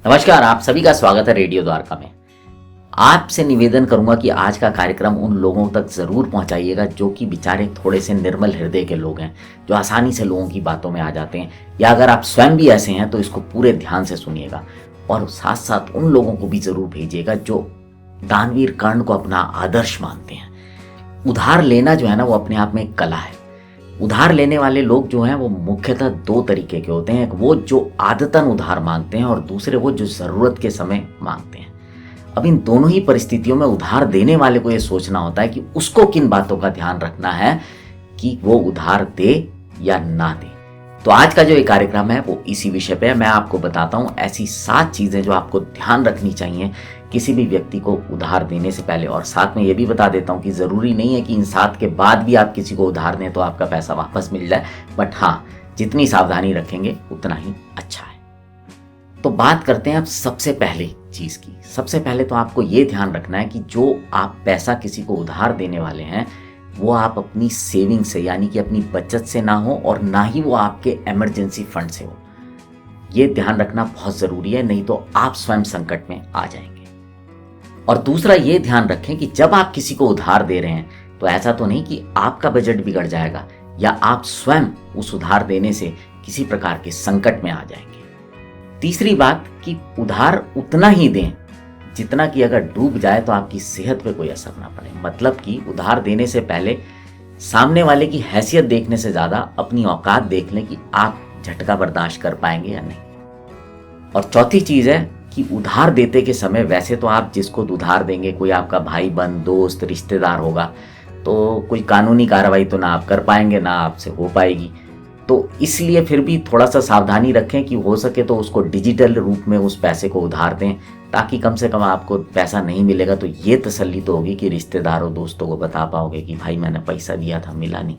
नमस्कार, आप सभी का स्वागत है रेडियो द्वारका में। आपसे निवेदन करूंगा कि आज का कार्यक्रम उन लोगों तक जरूर पहुंचाइएगा जो कि बेचारे थोड़े से निर्मल हृदय के लोग हैं, जो आसानी से लोगों की बातों में आ जाते हैं, या अगर आप स्वयं भी ऐसे हैं तो इसको पूरे ध्यान से सुनिएगा। और साथ साथ उन लोगों को भी जरूर भेजिएगा जो दानवीर कर्ण को अपना आदर्श मानते हैं। उधार लेना जो है ना, वो अपने आप में एक कला है। उधार लेने वाले लोग जो हैं वो मुख्यतः दो तरीके के होते हैं। एक वो जो आदतन उधार मांगते हैं और दूसरे वो जो ज़रूरत के समय मांगते हैं। अब इन दोनों ही परिस्थितियों में उधार देने वाले को ये सोचना होता है कि उसको किन बातों का ध्यान रखना है कि वो उधार दे या ना दे। तो आज का जो ये कार्यक्रम है वो इसी विषय पे है। मैं आपको बताता हूँ ऐसी 7 चीज़ें जो आपको ध्यान रखनी चाहिए किसी भी व्यक्ति को उधार देने से पहले। और साथ में ये भी बता देता हूँ कि ज़रूरी नहीं है कि इन 7 के बाद भी आप किसी को उधार दें तो आपका पैसा वापस मिल जाए, बट हाँ, जितनी सावधानी रखेंगे उतना ही अच्छा है। तो बात करते हैं अब सबसे पहले चीज़ की। सबसे पहले तो आपको ये ध्यान रखना है कि जो आप पैसा किसी को उधार देने वाले हैं वो आप अपनी सेविंग से, यानी कि अपनी बचत से ना हो, और ना ही वो आपके इमरजेंसी फंड से हो। ये ध्यान रखना बहुत ज़रूरी है, नहीं तो आप स्वयं संकट में आ जाएंगे। और दूसरा ये ध्यान रखें कि जब आप किसी को उधार दे रहे हैं तो ऐसा तो नहीं कि आपका बजट बिगड़ जाएगा या आप स्वयं उस उधार देने से किसी प्रकार के संकट में आ जाएंगे। तीसरी बात कि उधार उतना ही दें जितना कि अगर डूब जाए तो आपकी सेहत पे कोई असर ना पड़े। मतलब कि उधार देने से पहले सामने वाले की हैसियत देखने से ज़्यादा अपनी औकात देख लें कि आप झटका बर्दाश्त कर पाएंगे या नहीं। और चौथी चीज़ है कि उधार देते के समय वैसे तो आप जिसको उधार देंगे कोई आपका भाई बंद, दोस्त, रिश्तेदार होगा, तो कोई कानूनी कार्रवाई तो ना आप कर पाएंगे ना आपसे हो पाएगी। तो इसलिए फिर भी थोड़ा सा सावधानी रखें कि हो सके तो उसको डिजिटल रूप में उस पैसे को उधार दें, ताकि कम से कम आपको पैसा नहीं मिलेगा तो ये तसल्ली तो होगी कि रिश्तेदारों दोस्तों को बता पाओगे कि भाई मैंने पैसा दिया था, मिला नहीं।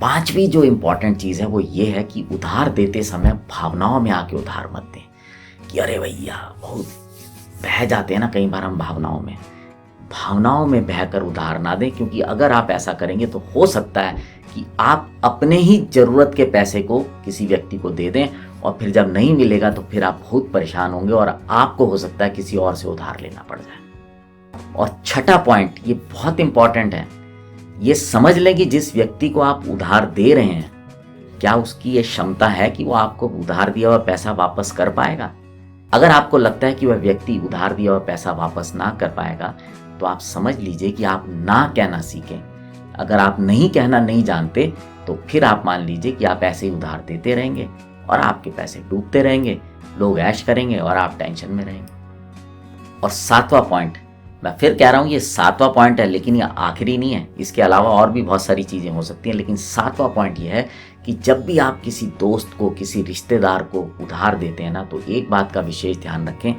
पांचवी जो इंपॉर्टेंट चीज़ है वो ये है कि उधार देते समय भावनाओं में आके उधार मत दें कि अरे भैया, बहुत बह जाते हैं ना कई बार हम भावनाओं में बहकर उधार ना दें। क्योंकि अगर आप ऐसा करेंगे तो हो सकता है कि आप अपने ही जरूरत के पैसे को किसी व्यक्ति को दे दें और फिर जब नहीं मिलेगा तो फिर आप बहुत परेशान होंगे और आपको हो सकता है किसी और से उधार लेना पड़ जाए। और छठा पॉइंट, ये बहुत इंपॉर्टेंट है, ये समझ लें कि जिस व्यक्ति को आप उधार दे रहे हैं क्या उसकी ये क्षमता है कि वो आपको उधार दिया हुआ पैसा वापस कर पाएगा। अगर आपको लगता है कि वह व्यक्ति उधार दिया हुआ पैसा वापस ना कर पाएगा तो आप समझ लीजिए कि आप ना कहना सीखें। अगर आप नहीं कहना नहीं जानते तो फिर आप मान लीजिए कि आप ऐसे ही उधार देते रहेंगे और आपके पैसे डूबते रहेंगे, लोग ऐश करेंगे और आप टेंशन में रहेंगे। और 7वां पॉइंट, मैं फिर कह रहा हूँ ये 7वां पॉइंट है लेकिन ये आखिरी नहीं है, इसके अलावा और भी बहुत सारी चीज़ें हो सकती हैं, लेकिन 7वां पॉइंट ये है कि जब भी आप किसी दोस्त को, किसी रिश्तेदार को उधार देते हैं ना, तो एक बात का विशेष ध्यान रखें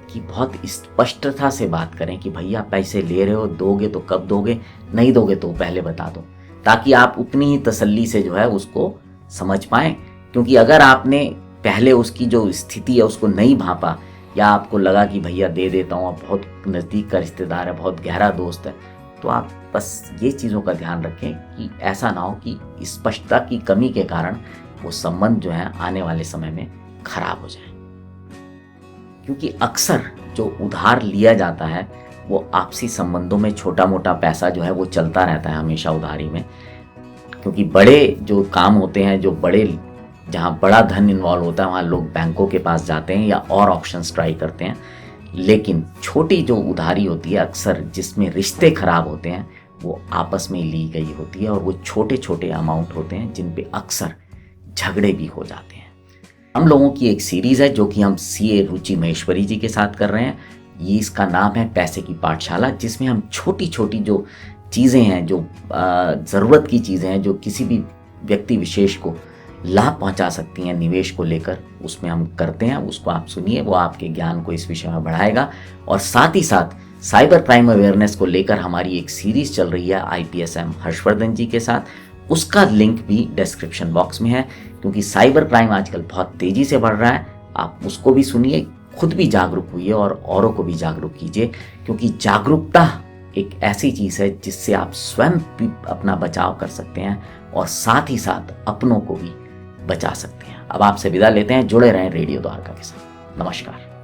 कि बहुत स्पष्टता से बात करें कि भैया पैसे ले रहे हो, दोगे तो कब दोगे, नहीं दोगे तो पहले बता दो, ताकि आप उतनी ही तसल्ली से जो है उसको समझ पाएं। क्योंकि अगर आपने पहले उसकी जो स्थिति है उसको नहीं भांपा या आपको लगा कि भैया दे देता हूँ, अब बहुत नज़दीक का रिश्तेदार है, बहुत गहरा दोस्त है, तो आप बस ये चीज़ों का ध्यान रखें कि ऐसा ना हो कि स्पष्टता की कमी के कारण वो संबंध जो है आने वाले समय में खराब हो जाए। क्योंकि अक्सर जो उधार लिया जाता है वो आपसी संबंधों में छोटा मोटा पैसा जो है वो चलता रहता है हमेशा उधारी में। क्योंकि बड़े जो काम होते हैं, जो बड़े, जहाँ बड़ा धन इन्वॉल्व होता है वहाँ लोग बैंकों के पास जाते हैं या और ऑप्शंस ट्राई करते हैं। लेकिन छोटी जो उधारी होती है अक्सर जिसमें रिश्ते खराब होते हैं वो आपस में ली गई होती है, और वो छोटे छोटे अमाउंट होते हैं जिन पे अक्सर झगड़े भी हो जाते हैं। हम लोगों की एक सीरीज़ है जो कि हम सीए रुचि महेश्वरी जी के साथ कर रहे हैं। ये इसका नाम है पैसे की पाठशाला, जिसमें हम छोटी छोटी जो चीज़ें हैं, जो ज़रूरत की चीज़ें हैं, जो किसी भी व्यक्ति विशेष को लाभ पहुंचा सकती हैं निवेश को लेकर, उसमें हम करते हैं। उसको आप सुनिए, वो आपके ज्ञान को इस विषय में बढ़ाएगा। और साथ ही साथ साइबर क्राइम अवेयरनेस को लेकर हमारी एक सीरीज़ चल रही है IPSM हर्षवर्धन जी के साथ, उसका लिंक भी डिस्क्रिप्शन बॉक्स में है। क्योंकि साइबर क्राइम आजकल बहुत तेज़ी से बढ़ रहा है, आप उसको भी सुनिए, खुद भी जागरूक हुइए और औरों को भी जागरूक कीजिए। क्योंकि जागरूकता एक ऐसी चीज़ है जिससे आप स्वयं भी अपना बचाव कर सकते हैं और साथ ही साथ अपनों को भी बचा सकते हैं। अब आपसे विदा लेते हैं, जुड़े रहें रेडियो द्वारका के साथ। नमस्कार।